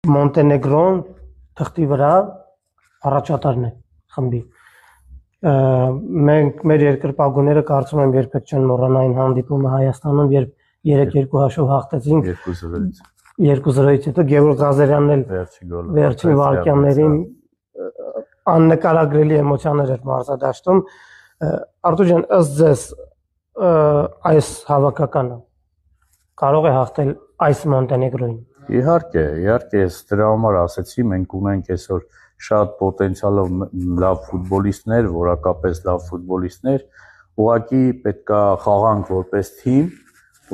Մոնտենեգրոն թղթի վրա առաջատարն է խմբի։ Մենք մեր երկրպագուները կարծում եմ երբեք չեն մոռանա այն հանդիպումը Հայաստանում, երբ 3-2 հաշվով հաղթեցինք 2-0-ից հետո Գևորգ Ղազարյանն էլ վերջին վայրկյաններին աննկարագրելի էմոցիաներ էր մարզադաշտում։ Արտուր ջան, ըստ ձեզ այս հավաքականը կարող է հաղթել այս Մոնտենեգրոյին։ Իհարկե, ես դրա համար ասեցի, մենք ունենք այսօր շատ պոտենցիալով լավ ֆուտբոլիստներ, որակապես լավ ֆուտբոլիստներ, ուղղակի պետքա խաղանք որպես թիմ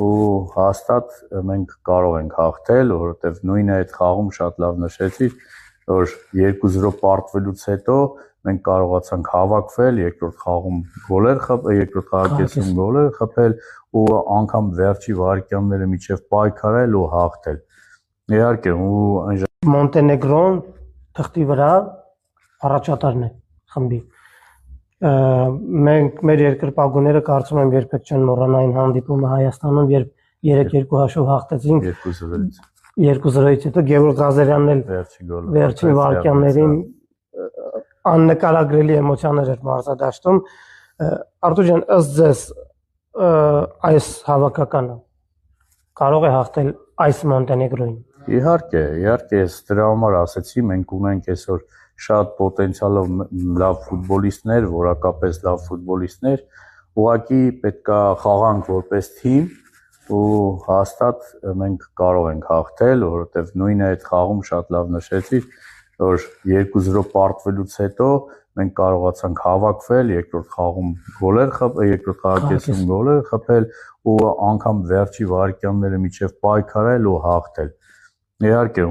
ու հաստատ մենք կարող ենք հաղթել, որովհետև նույնը այդ խաղում շատ լավ նշեցիր, որ 2-0 պարտվելուց հետո մենք կարողացանք հավաքվել, երկրորդ խաղում գոլեր խփել, երկրորդ խաղակեսում գոլեր խփել ու անգամ վերջի վայրկյանները միջև պայքարել ու հաղթել։ Իհարկե, Մոնտենեգրոն թղթի վրա առաջատարն է խմբի։ Մենք մեր երկրպագուները կարծում եմ երբեք չեն մոռանա այն հանդիպումը Հայաստանում, երբ 3-2 հաշվով հաղթեցինք 2-0-ից հետո Գևորգ Ղազարյանն էլ վերջին վայրկյաններին աննկարագրելի էմոցիաներ էր մարզադաշտում։ Արտուր ջան, ըստ ձեզ այս հավաքականը կարող է հաղթել այս Մոնտենեգրոյին։ Իհարկե, ես դրա համար ասեցի, մենք ունենք այսօր շատ պոտենցիալով լավ ֆուտբոլիստներ, որակապես լավ ֆուտբոլիստներ, ուղղակի պետքա խաղանք որպես թիմ ու հաստատ մենք կարող ենք հաղթել, որովհետև նույնը այդ խաղում շատ լավ նշեցիր, որ 2-0 պարտվելուց հետո մենք կարողացանք հավաքվել, երկրորդ խաղում գոլեր խփել, երկրորդ խաղակեսում գոլեր խփել ու անգամ վերջի վայրկյանները միջև պայքարել ու հաղթել։ Իհարկե,